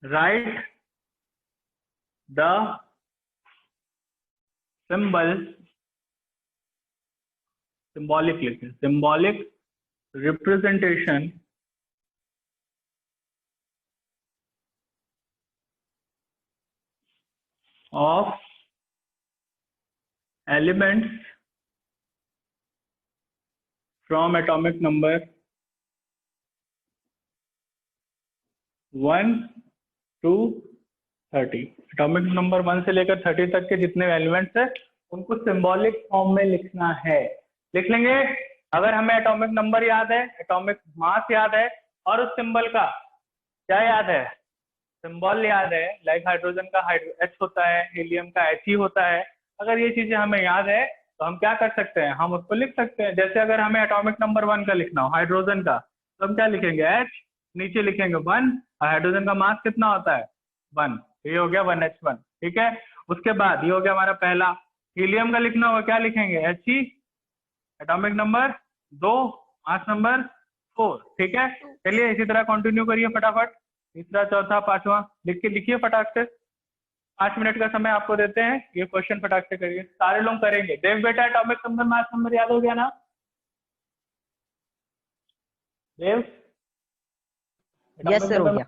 Right the symbol, symbolic लिखें, symbolic representation of elements from atomic number 1 to 30। Atomic number 1 से लेकर 30 तक के जितने एलिमेंट्स है उनको सिंबॉलिक फॉर्म में लिखना है। लिख लेंगे। अगर हमें एटॉमिक नंबर याद है, एटॉमिक मास याद है और उस सिंबल का क्या याद है, सिंबल याद है, लाइक हाइड्रोजन का H होता है, हीलियम का He होता है, अगर ये चीजें हमें याद है तो हम क्या कर सकते हैं, हम उसको लिख सकते हैं। जैसे अगर हमें एटॉमिक नंबर 1 का लिखना हो, हाइड्रोजन का, तो हम क्या लिखेंगे, H, नीचे लिखेंगे 1, और हाइड्रोजन का मास कितना होता है 1, ये हो गया 1H1। ठीक है, उसके बाद ये हो गया हमारा पहला। हीलियम का लिखना होगा, क्या लिखेंगे, He, atomic number 2, mass number 4। ठीक है, चलिए इसी तरह कंटिन्यू करिए फटाफट, तीसरा चौथा पांचवा लिख के लिखिए फटाक से। 5 मिनट का समय आपको देते हैं, ये क्वेश्चन फटाक से करिए, सारे लोग करेंगे। देव बेटा एटॉमिक नंबर मास नंबर याद हो गया ना देव? यस सर, हो गया।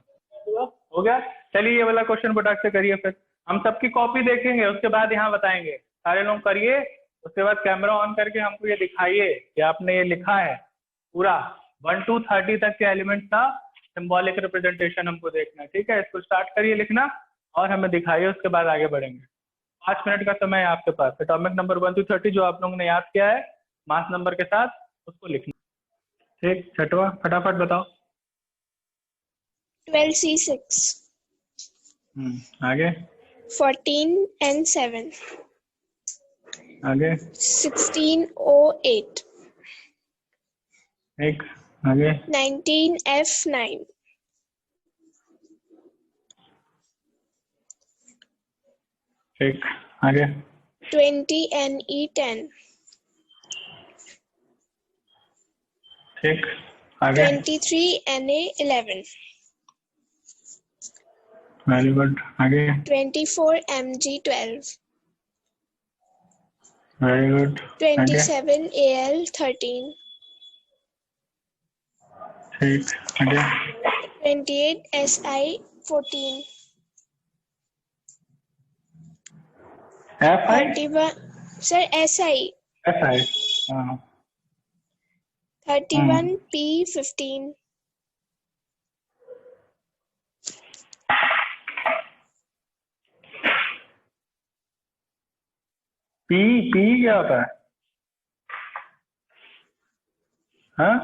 हो गया। चलिए ये वाला क्वेश्चन फटाक से करिए, फिर हम सबकी कॉपी देखेंगे, उसके बाद यहाँ बताएंगे। सारे लोग करिए, उसके बाद कैमरा ऑन करके हमको ये दिखाइए कि आपने ये लिखा है पूरा 1 to 30 तक के एलिमेंट का सिंबॉलिक रिप्रेजेंटेशन हमको देखना है। ठीक है, इसको स्टार्ट करिए लिखना और हमें दिखाइए, उसके बाद आगे बढ़ेंगे। 5 मिनट का समय है आपके पास। एटॉमिक नंबर 1 to 30 जो आप लोगों ने याद किया है मास नंबर के साथ, उसको लिखना। ठीक, छठवा फटाफट बताओ। 12C6, आगे 14N7, आगे 16O8, एक आगे 19F9, एक आगे 20Ne10, एक आगे 23Na11, वेरी गुड, आगे 24Mg12, वेरी गुड, आगे 27Al13, ठीक, आगे 28Si14, F आई 31 sir Si, F आई, हाँ 31P15, पी पी क्या होता है, हाँ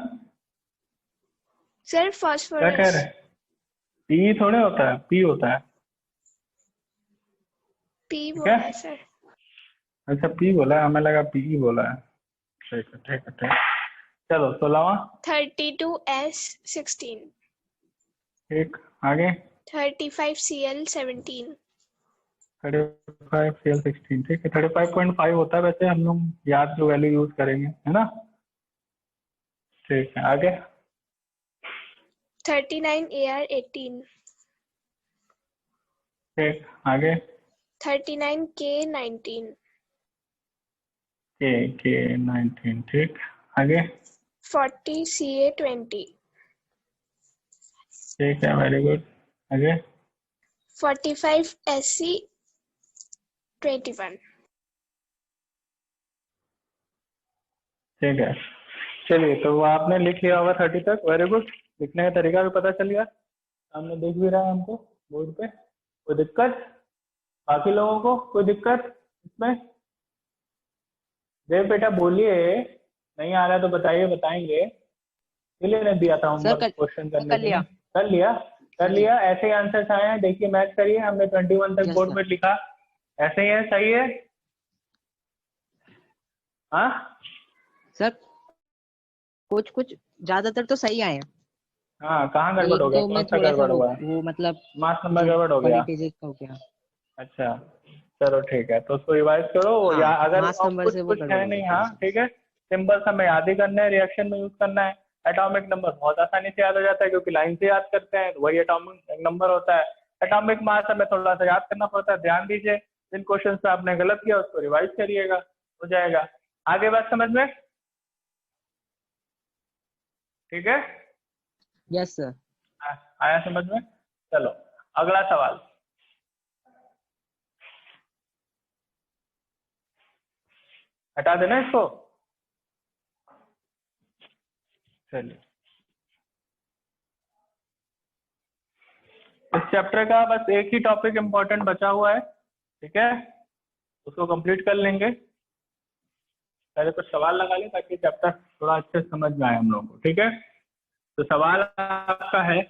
sir क्या कह phosphorus, रहे हैं, पी थोड़े होता है, पी होता है। P ठीक बोला है, है sir। अच्छा पी बोला है, हमें लगा पी बोला है। ठीक है ठीक है ठीक है, चलो 16वां 32S16, ठीक, आगे 35Cl17, 35 CL16, ठीक है 35.5 होता है वैसे, हम लोग याद जो वैल्यू यूज करेंगे, है ना। ठीक है, आगे 39Ar18, ठीक, आगे 39K19, के 19, ठीक, आगे 40Ca20, ठीक है वेरी गुड, आगे 45Sc21, ठीक है। चलिए तो वो आपने लिख लिया होगा 30 तक, वेरी गुड। लिखने का तरीका भी पता चल गया, सामने दिख भी रहा है हमको बोर्ड पे। कोई दिक्कत बाकी लोगों को, कोई दिक्कत इसमें? देव बेटा बोलिए, नहीं आ रहा है तो बताइए, बताएंगे। इसलिए ने दिया था होमवर्क क्वेश्चन करने के लिए। कर लिया, कर लिया। ऐसे ही आंसर्स आए हैं, देखिए मैच करिए, हमने 21 तक बोर्ड में लिखा, ऐसे ही है, सही है? हाँ सर कुछ ज्यादातर तो सही आए हैं। हाँ, कहाँ गड़बड़ हो गया, कौन सा गड़बड़ हुआ है? वो मतलब मास नंबर गड़बड़ हो गया। हो गया। अच्छा चलो ठीक है, तो उसको रिवाइज करो। हाँ, या अगर मास नंबर से वो कुछ है नहीं, हाँ गड़बड़ ठीक है, सिंबल्स हमें याद ही करना है, रिएक्शन में यूज करना है। एटॉमिक नंबर बहुत आसानी से याद हो जाता है क्योंकि लाइन से याद करते हैं, वही एटॉमिक नंबर होता है। एटॉमिक मास हमें थोड़ा सा याद करना पड़ता है, ध्यान दीजिए, जिन क्वेश्चन पे आपने गलत किया उसको रिवाइज करिएगा, हो जाएगा। आगे बात समझ में? ठीक है, यस सर। आया समझ में? चलो अगला सवाल, हटा देना इसको। चलिए, इस चैप्टर का बस एक ही टॉपिक इम्पोर्टेंट बचा हुआ है, ठीक है, उसको कंप्लीट कर लेंगे। पहले कुछ सवाल लगा लें ताकि चैप्टर थोड़ा अच्छे से समझ में आए हम लोगों को, ठीक है। तो सवाल आपका है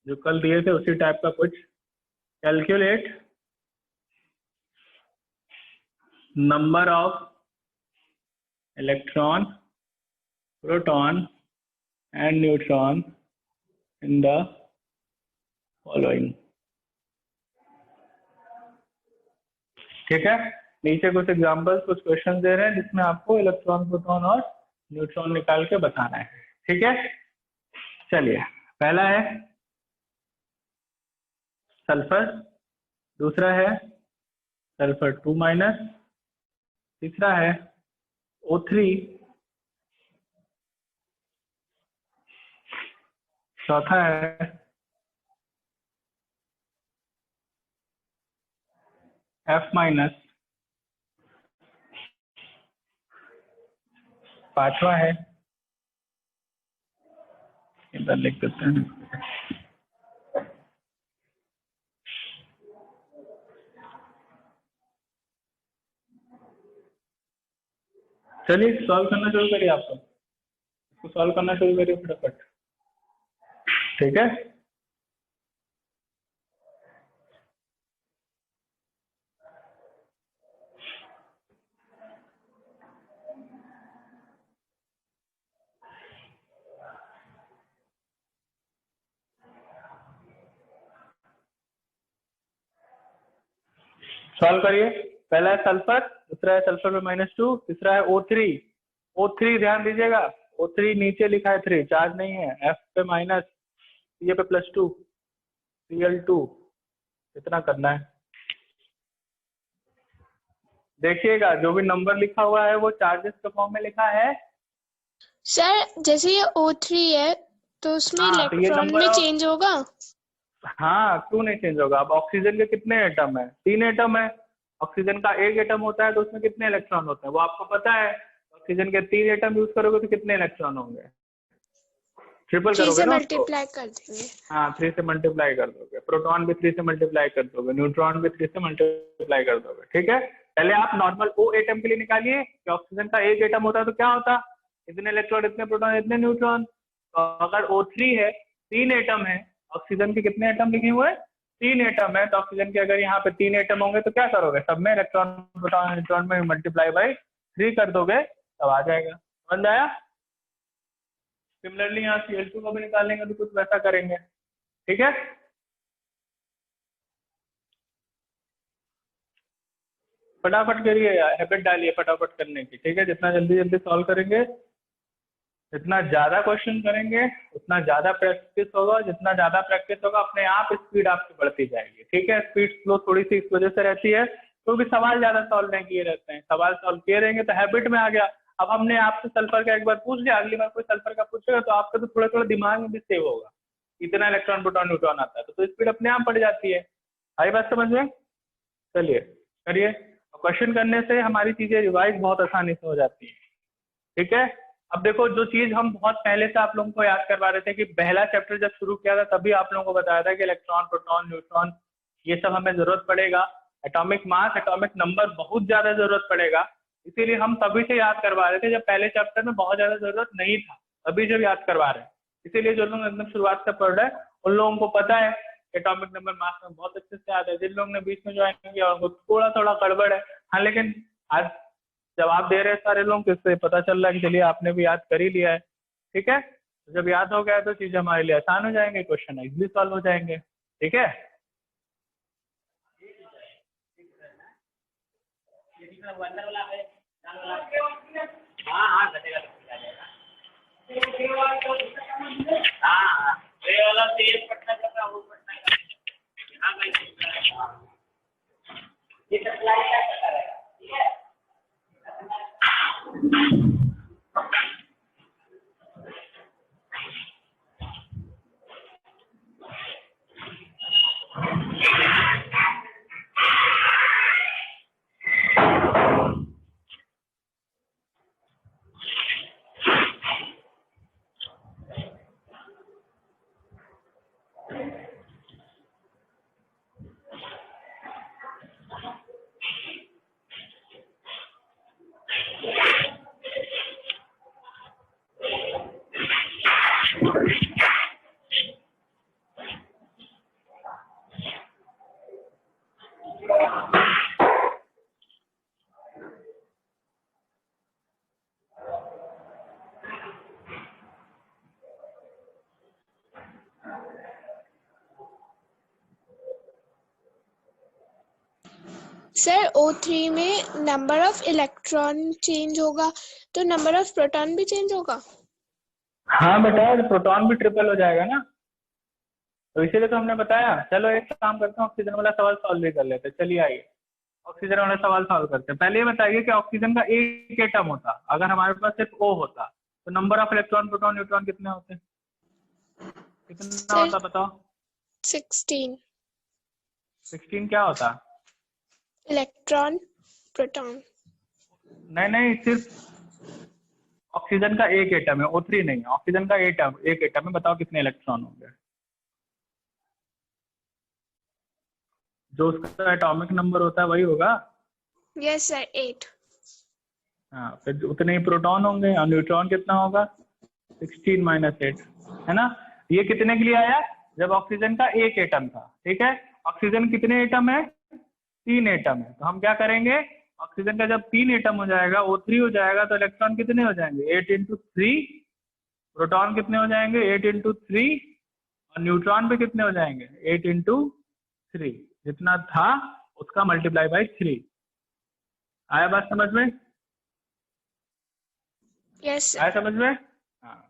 जो कल दिए थे उसी टाइप का कुछ, calculate number of electron, proton and neutron in the following. ठीक है, नीचे कुछ एग्जांपल्स, कुछ क्वेश्चन दे रहे हैं जिसमें आपको इलेक्ट्रॉन, प्रोटॉन और न्यूट्रॉन निकाल के बताना है, ठीक है। चलिए, पहला है सल्फर, दूसरा है सल्फर 2-, तीसरा है O3, चौथा है F-, पांचवा है, इधर लिख देते हैं, चलिए सॉल्व करना शुरू करिए, आप लोग इसको सॉल्व करना शुरू करिए फटाफट, ठीक है। सॉल्व करिए। पहला है सल्फर, दूसरा है सल्फर में -2, तीसरा है O3। O3 ध्यान दीजिएगा, O3 नीचे लिखा है 3, चार्ज नहीं है, F पे माइनस, C पे +2, Cl2, इतना करना है। देखिएगा जो भी नंबर लिखा हुआ है वो चार्जेस के फॉर्म में लिखा है। सर जैसे ये O3 है तो उसमें हाँ, तो ये इलेक्ट्रॉन नंबर में ऑफ, चेंज होगा। हाँ क्यों नहीं चेंज होगा। अब ऑक्सीजन के कितने एटम है? 3 एटम है। ऑक्सीजन का एक एटम होता है तो उसमें कितने इलेक्ट्रॉन होते हैं वो आपको पता है। ऑक्सीजन के 3 एटम यूज करोगे तो कितने इलेक्ट्रॉन होंगे? ट्रिपल 3 करोगे से ना उसको। मल्टीप्लाई कर देंगे। हाँ 3 से मल्टीप्लाई कर दोगे। प्रोटॉन भी 3 से मल्टीप्लाई कर दोगे, न्यूट्रॉन भी 3 से मल्टीप्लाई कर दोगे। ठीक है, पहले आप नॉर्मल O एटम के लिए निकालिए कि ऑक्सीजन का एक एटम होता है तो क्या होता, इतने इलेक्ट्रॉन, इतने प्रोटॉन, इतने न्यूट्रॉन। तो अगर O3 है, 3 एटम है, ऑक्सीजन के कितने एटम लिखे हुए हैं? 3 एटम है। तो ऑक्सीजन के अगर यहाँ पे 3 एटम होंगे तो क्या करोगे, सब में इलेक्ट्रॉन, प्रोटॉन, न्यूट्रॉन में मल्टीप्लाई बाई 3 कर दोगे, तब आ जाएगा। समझ आया? सिमिलरली यहाँ Cl2 को भी निकालेंगे तो कुछ वैसा करेंगे। ठीक है, फटाफट करिए, हैबिट डालिए फटाफट करने की। ठीक है, जितना जल्दी जल्दी सॉल्व करेंगे, जितना ज्यादा क्वेश्चन करेंगे उतना ज्यादा प्रैक्टिस होगा। जितना ज्यादा प्रैक्टिस होगा अपने आप स्पीड आपकी बढ़ती जाएगी। ठीक है, स्पीड स्लो थोड़ी सी इस वजह से रहती है क्योंकि सवाल ज्यादा सॉल्व नहीं किए रहते हैं। सवाल सॉल्व किए रहेंगे तो हैबिट में आ गया। अब हमने आपसे सल्फर का एक बार पूछ लिया, अगली बार कोई सल्फर का पूछेगा तो आपका तो थोड़ा थोड़ा दिमाग में भी सेव होगा, इतना इलेक्ट्रॉन, प्रोटॉन, न्यूट्रॉन आता है तो स्पीड अपने आप बढ़ जाती है। आई बात समझ में? चलिए करिए। क्वेश्चन करने से हमारी चीजें रिवाइज बहुत आसानी से हो जाती है। ठीक है, अब देखो जो चीज हम बहुत पहले से आप लोगों को याद करवा रहे थे कि पहला चैप्टर जब शुरू किया था तभी आप लोगों को बताया था कि इलेक्ट्रॉन, प्रोटॉन, न्यूट्रॉन ये सब हमें जरूरत पड़ेगा। एटॉमिक मास, एटॉमिक नंबर बहुत ज्यादा जरूरत पड़ेगा। इसीलिए हम तभी से याद करवा रहे थे जब पहले चैप्टर में बहुत ज्यादा जरूरत नहीं था, अभी जब याद करवा रहे हैं। इसीलिए जो लोग एकदम शुरुआत से पढ़ रहे हैं उन लोगों को पता है एटॉमिक नंबर, मास में बहुत अच्छे से याद है। जिन लोगों ने बीच में ज्वाइन किया उनको थोड़ा थोड़ा गड़बड़ है। हाँ, लेकिन आज जवाब दे रहे हैं सारे लोग, इससे पता चल रहा है कि चलिए आपने भी याद कर ही लिया है। ठीक है, जब याद हो गया तो चीजें हमारे लिए आसान हो जाएंगे, क्वेश्चन इजीली सॉल्व हो जाएंगे। ठीक है, सर O3 में नंबर ऑफ इलेक्ट्रॉन चेंज होगा तो नंबर ऑफ प्रोटॉन भी चेंज होगा। हाँ बेटा, प्रोटॉन भी ट्रिपल हो जाएगा ना, तो इसीलिए तो हमने बताया। चलो एक काम करते हैं, ऑक्सीजन वाला सवाल सॉल्व भी कर लेते हैं। चलिए आइए ऑक्सीजन वाला सवाल सॉल्व करते हैं। पहले ये बताइए कि ऑक्सीजन का एक एटम होता, अगर हमारे पास सिर्फ O होता, तो number of electron proton neutron कितने होते? कितना सर होता बताओ? 16 16 क्या होता? Electron proton. नहीं नहीं, सिर्फ ऑक्सीजन का एक एटम है, O3 नहीं है, ऑक्सीजन का एक एटम है, बताओ कितने इलेक्ट्रॉन होंगे? जो उसका एटॉमिक नंबर होता है वही होगा। Yes sir 8। हाँ, फिर उतने ही प्रोटॉन होंगे, और न्यूट्रॉन कितना होगा? 16 माइनस 8, है ना। ये कितने के लिए आया? जब ऑक्सीजन का एक एटम था, ठीक है। ऑक्सीजन कितने एटम है? 3 एटम है। तो हम क्या करेंगे, ऑक्सीजन का जब 3 एटम हो जाएगा, O3 हो जाएगा, तो इलेक्ट्रॉन कितने हो जाएंगे? 8 इंटू 3। प्रोटॉन कितने हो जाएंगे? 8 इंटू 3। और न्यूट्रॉन भी कितने हो जाएंगे? 8 इंटू 3। जितना था उसका मल्टीप्लाई बाई 3। आया बात समझ में? यस आया सर। समझ में? हाँ।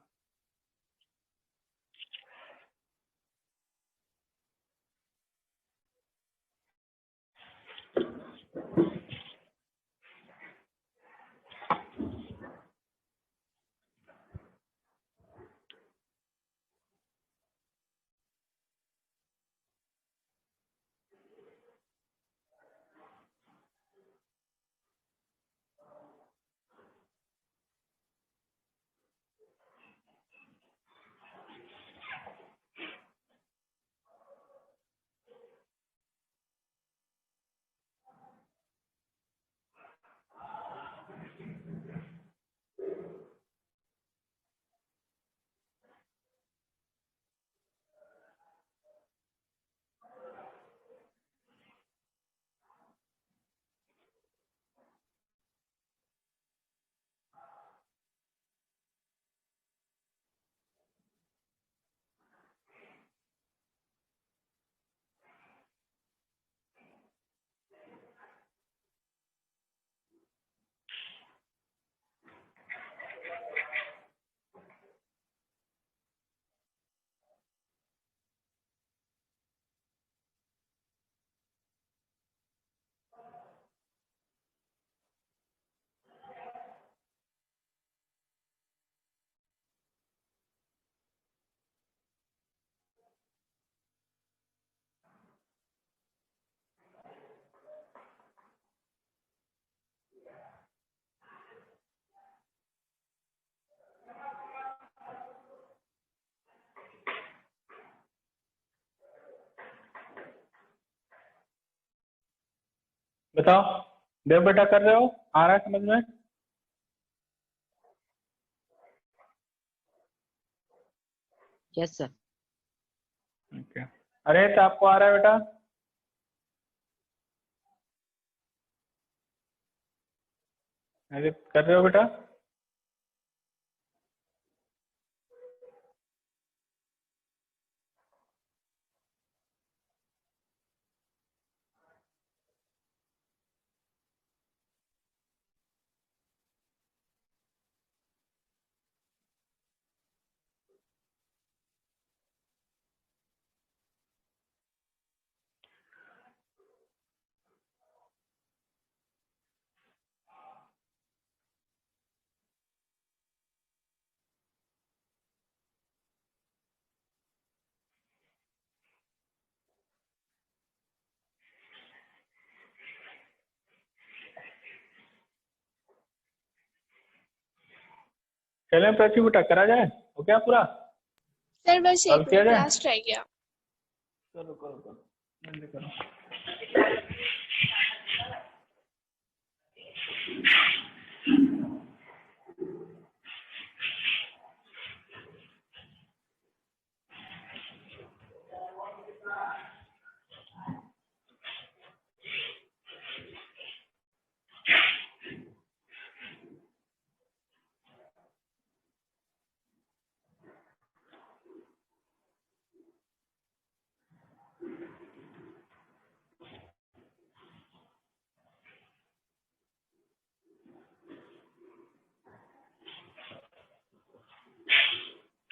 बताओ, देव बेटा कर रहे हो? आ रहा है समझ में? Yes sir. ओके। अरे तो आपको आ रहा है बेटा? अरे कर रहे हो बेटा? चलें प्राची बेटा, करा जाए? हो गया पूरा? सर बस सॉल्व एक किया मिनट जाए? लास्ट रह गया। करो करो करो, जल्दी करो।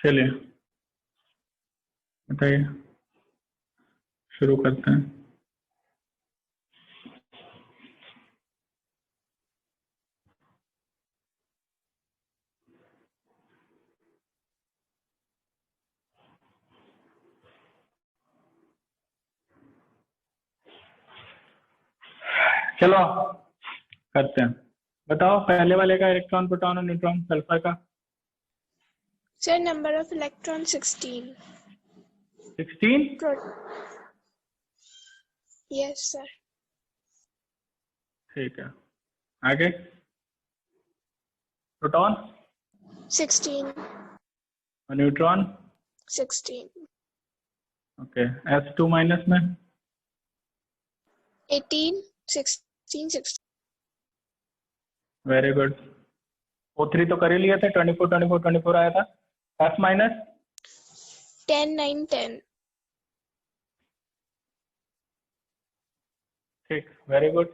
चलिए बताइए, शुरू करते हैं। चलो करते हैं। बताओ पहले वाले का, इलेक्ट्रॉन प्रोटॉन और न्यूट्रॉन सल्फर का। Sir, number of electron 16. 16। Yes, sir. ठीक है, आगे। प्रोटॉन 16. और न्यूट्रॉन 16. ओके। S2 माइनस में 18. 16. 16. Very good. O3 तो कर ही लिए थे, 24 24 24 आया था। F minus 10. 9. 10. ठीक, वेरी गुड।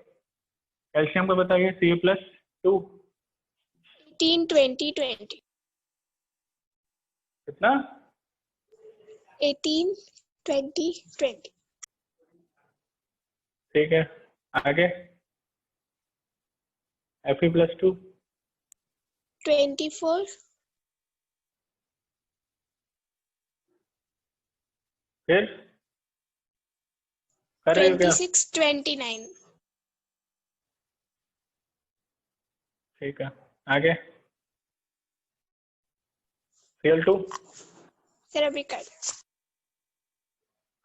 कैल्शियम को बताइए, Ca+2 18. 20. 20. कितना? 18. 20. 20. ठीक है, आगे। Fe+2 24. फिर कर रही हो क्या? 26. 29. ठीक है, आगे। Cl2 Sir, अभी कर।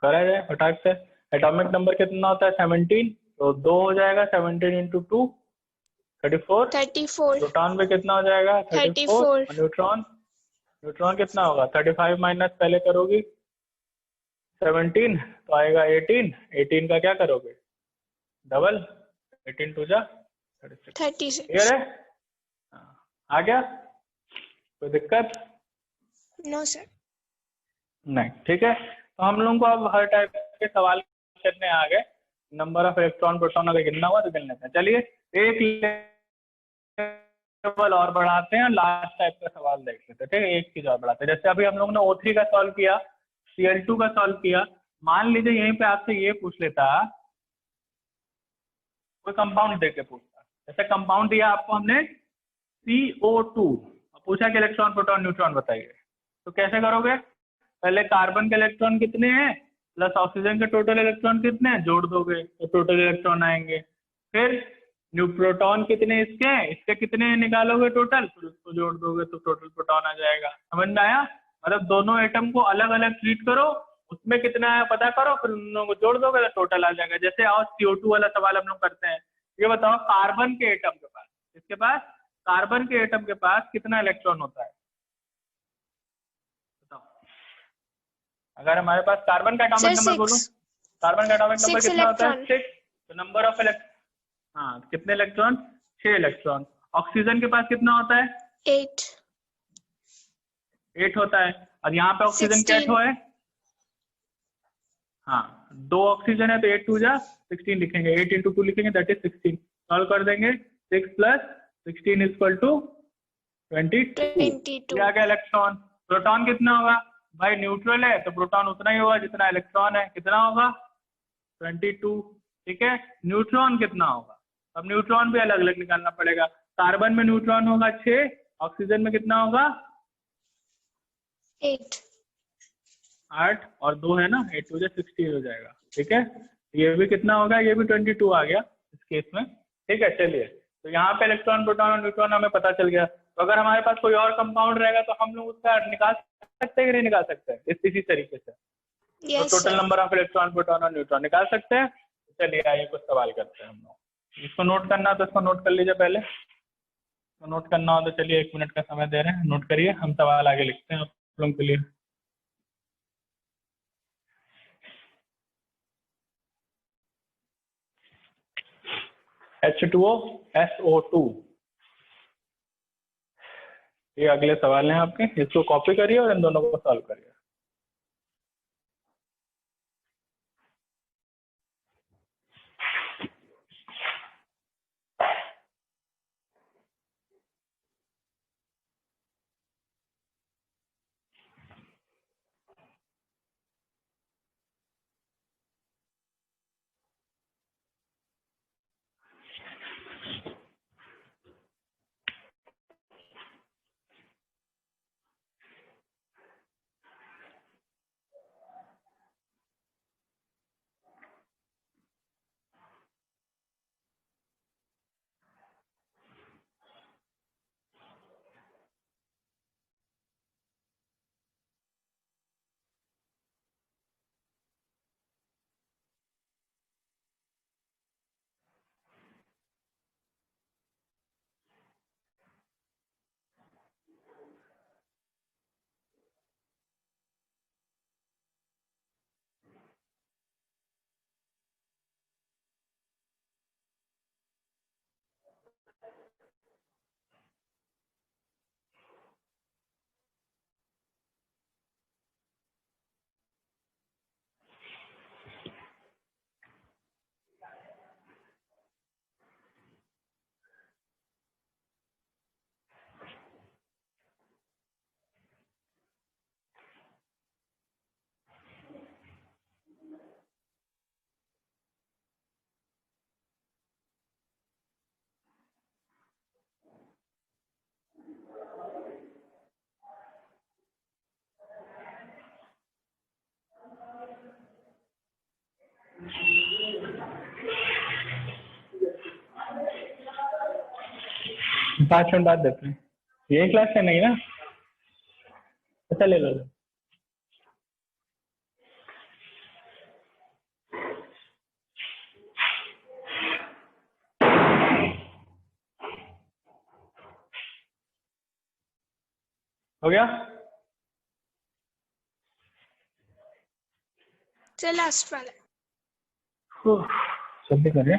करा जाए फटाक से। एटॉमिक नंबर कितना होता है? 17, तो 2 हो जाएगा। 17 × 2 34। 34. प्रोटॉन पे कितना हो जाएगा? 34। 34. और न्यूट्रॉन, न्यूट्रॉन कितना होगा? 35 माइनस पहले करोगी 17 तो आएगा 18। 18 का क्या करोगे? डबल। 18 2 जा 36। 36. क्लियर है? आ गया? कोई दिक्कत? No, sir. नहीं, ठीक है। तो हम लोगों को अब हर टाइप के सवाल करने आ गए। नंबर ऑफ इलेक्ट्रॉन प्रोटॉन अगर गिनना हुआ तो गिन लेते हैं। चलिए एक लेवल और बढ़ाते हैं, लास्ट टाइप का सवाल देख लेते हैं। ठीक है, एक चीज और बढ़ाते हैं। जैसे अभी हम लोगों ने O3 का सॉल्व किया, Cl2 का सॉल्व किया। मान लीजिए यहीं पे आपसे ये पूछ लेता, कोई कंपाउंड दे के पूछता। जैसे कंपाउंड दिया आपको हमने CO2, पूछा कि इलेक्ट्रॉन प्रोटॉन न्यूट्रॉन बताइए, तो कैसे करोगे? पहले कार्बन के इलेक्ट्रॉन कितने हैं प्लस ऑक्सीजन के टोटल इलेक्ट्रॉन कितने हैं, जोड़ दोगे तो टोटल इलेक्ट्रॉन आएंगे। फिर प्रोटॉन कितने इसके हैं, इसके कितने निकालोगे टोटल, फिर उसको जोड़ दोगे तो टोटल प्रोटॉन आ जाएगा। समझ में आया? मतलब दोनों एटम को अलग अलग ट्रीट करो, उसमें कितना है पता करो, फिर उन दोनों को जोड़ दोगे तो टोटल आ जाएगा। जैसे और CO2 वाला सवाल हम लोग करते हैं। ये बताओ कार्बन के एटम के पास, इसके पास कार्बन के एटम के पास कितना इलेक्ट्रॉन होता है? बताओ। अगर हमारे पास कार्बन का एटॉमिक नंबर बोलो, कार्बन का एटॉमिक नंबर कितना होता है? 6। तो नंबर ऑफ हाँ, कितने इलेक्ट्रॉन? 6 इलेक्ट्रॉन। ऑक्सीजन के पास कितना होता है? 8. 8 होता है। और यहाँ पे ऑक्सीजन क्या है? हाँ, 2 ऑक्सीजन है तो 8 2 जा 16 लिखेंगे। 8 × 2 लिखेंगे, दैट इज 16। सॉल्व कर देंगे। 6 + 16 = 22। क्या इलेक्ट्रॉन? प्रोटॉन कितना होगा? भाई न्यूट्रल है तो प्रोटॉन उतना ही होगा जितना इलेक्ट्रॉन है। कितना होगा? 22। ठीक है। न्यूट्रॉन कितना होगा? अब न्यूट्रॉन भी अलग अलग निकालना पड़ेगा। कार्बन में न्यूट्रॉन होगा 6, ऑक्सीजन में कितना होगा? 8. 8 और 2 है ना, 8 2 16 हो जाएगा। ठीक है, ये भी कितना होगा? ये भी 22 आ गया इस केस में। ठीक है, चलिए तो यहाँ पे इलेक्ट्रॉन प्रोटॉन और न्यूट्रॉन हमें पता चल गया। तो अगर हमारे पास कोई और कंपाउंड रहेगा तो हम लोग उसका निकाल सकते हैं कि नहीं निकाल सकते हैं? इसी तरीके से तो total number of electron proton और न्यूट्रॉन निकाल सकते हैं। चलिए आइए कुछ सवाल करते हैं हम लोग। इसको नोट करना तो इसको नोट कर लीजिए पहले। तो नोट करना हो तो चलिए 1 मिनट का समय दे रहे हैं, नोट करिए। हम सवाल आगे लिखते हैं आप लोगों के लिए। H2O SO2, ये अगले सवाल हैं आपके। इसको कॉपी करिए और इन दोनों को सॉल्व करिए। 5 मिनट बाद देते हैं। यही क्लास है नहीं ना? अच्छा ले लो। हो गया? सर लास्ट वाला। जल्दी करिए।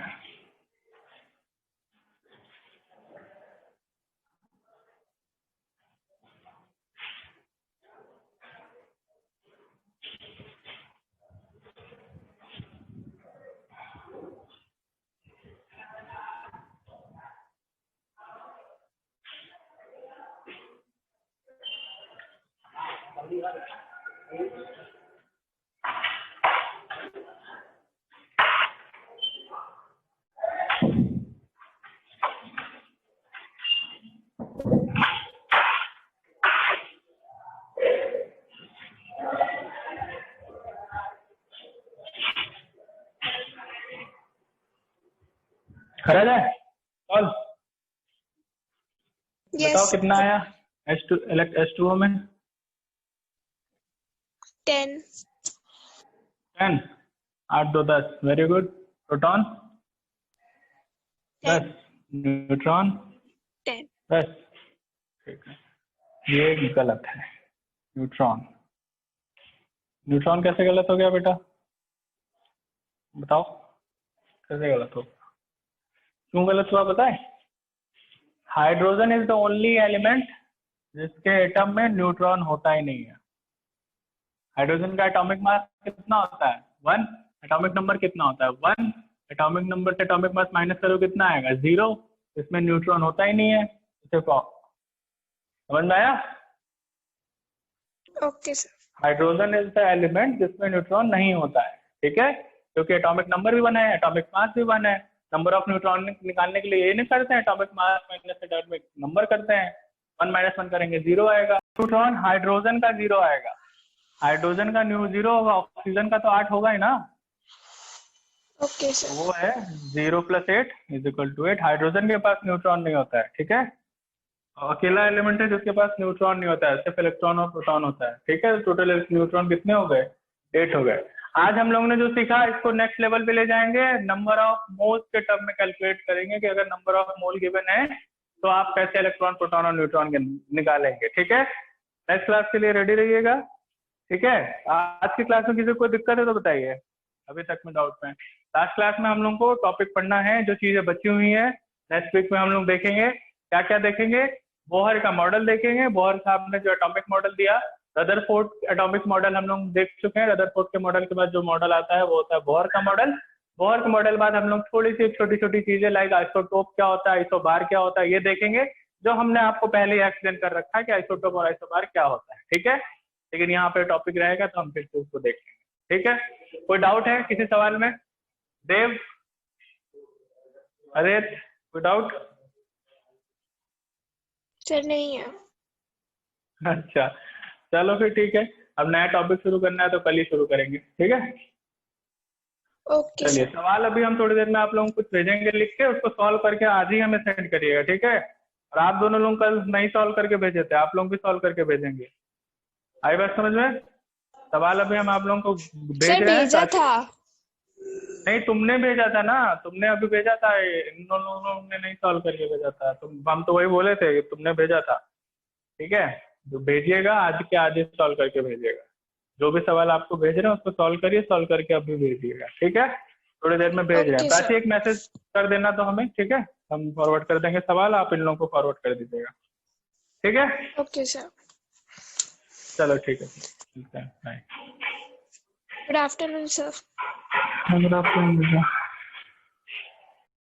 करा जाए सॉल्व? बताओ यस कितना आया H2O में? 10 10, 8 2 10। Very good. Proton 10, neutron 10 10। ठीक है, ये गलत है। न्यूट्रॉन न्यूट्रॉन कैसे गलत हो गया बेटा? बताओ कैसे गलत हो? क्यों गलत हुआ पता है? Hydrogen is the only element जिसके एटम में न्यूट्रॉन होता ही नहीं है। हाइड्रोजन का एटॉमिक मास कितना होता है? 1। एटॉमिक नंबर कितना होता है? 1। एटॉमिक नंबर से एटॉमिक मास माइनस करो कितना आएगा? 0। इसमें न्यूट्रॉन होता ही नहीं है। इसे समझ में आया? Okay sir. Hydrogen is the element जिसमें न्यूट्रॉन नहीं होता है। ठीक है, क्योंकि एटॉमिक नंबर भी 1 है, एटॉमिक मास भी 1 है। नंबर ऑफ न्यूट्रॉन निकालने के लिए ये नहीं करते हैं atomic mass minus atomic number करते हैं। 1 - 1 करेंगे 0 आएगा। न्यूट्रॉन हाइड्रोजन का 0 आएगा। हाइड्रोजन का 0 होगा, ऑक्सीजन का तो 8 होगा ही ना। Okay sir. वो है 0 + 8 = 8। हाइड्रोजन के पास न्यूट्रॉन नहीं होता है। ठीक है, अकेला एलिमेंट है जिसके पास न्यूट्रॉन नहीं होता है, सिर्फ इलेक्ट्रॉन और प्रोटॉन होता है। ठीक है, टोटल न्यूट्रॉन कितने हो गए? 8 हो गए। आज हम लोगों ने जो सीखा इसको नेक्स्ट लेवल पे ले जाएंगे। नंबर ऑफ मोल्स के टर्म में कैलकुलेट करेंगे कि अगर नंबर ऑफ मोल गिवन है तो आप कैसे इलेक्ट्रॉन प्रोटॉन और न्यूट्रॉन निकालेंगे। ठीक है, नेक्स्ट क्लास के लिए रेडी रहिएगा। ठीक है, आज की क्लास में किसी को कोई दिक्कत है तो बताइए। अभी तक में डाउट में लास्ट क्लास में हम लोग को टॉपिक पढ़ना है, जो चीजें बची हुई है नेक्स्ट वीक में हम लोग देखेंगे। क्या क्या देखेंगे? बोहर का मॉडल देखेंगे। बोहर साहब ने जो एटॉमिक मॉडल दिया, रदरफोर्ड एटॉमिक मॉडल हम लोग देख चुके हैं। रदरफोर्ड के मॉडल के बाद जो मॉडल आता है वो होता है बोहर का मॉडल। बोहर के मॉडल बाद हम लोग थोड़ी सी छोटी छोटी चीजें लाइक आइसोटोप क्या होता है, आइसोबार क्या होता है, ये देखेंगे, जो हमने आपको पहले ही एक्सप्लेन कर रखा है कि आइसोटोप और आइसोबार क्या होता है। ठीक है, लेकिन यहाँ पे टॉपिक रहेगा तो हम फिर से उसको देखेंगे। ठीक है, कोई डाउट है किसी सवाल में? देव, अरे कोई डाउट? सर नहीं है। अच्छा चलो फिर ठीक है, अब नया टॉपिक शुरू करना है तो कल ही शुरू करेंगे। ठीक है, ओके चलिए सर। सवाल अभी हम थोड़ी देर में आप लोगों को कुछ भेजेंगे लिख के, उसको सॉल्व करके आज ही हमें सेंड करिएगा। ठीक है, और आप दोनों लोग कल नहीं सॉल्व करके भेजे थे, आप लोग भी सॉल्व करके भेजेंगे। आई बात समझ में? सवाल अभी हम आप लोगों को भेज सर रहे हैं। भेजा था। नहीं, तुमने भेजा था ना, तुमने अभी भेजा था, इन लोगों ने नहीं सॉल्व करके भेजा था। हम तो वही बोले थे कि तुमने भेजा था। ठीक है, तो भेजिएगा आज के आज ही सॉल्व करके भेजिएगा। जो भी सवाल आपको भेज रहे हैं उसको सॉल्व करिए, सॉल्व करके अभी भेजिएगा। ठीक है, थोड़ी देर में भेज रहे हैं। Okay, वैसे sir. एक मैसेज कर देना तो हमें, ठीक है, हम फॉरवर्ड कर देंगे सवाल, आप इन लोगों को फॉरवर्ड कर दीजिएगा, ठीक है। Okay, sir. चलो ठीक है, मिलते हैं, bye. Good afternoon, sir. Good afternoon.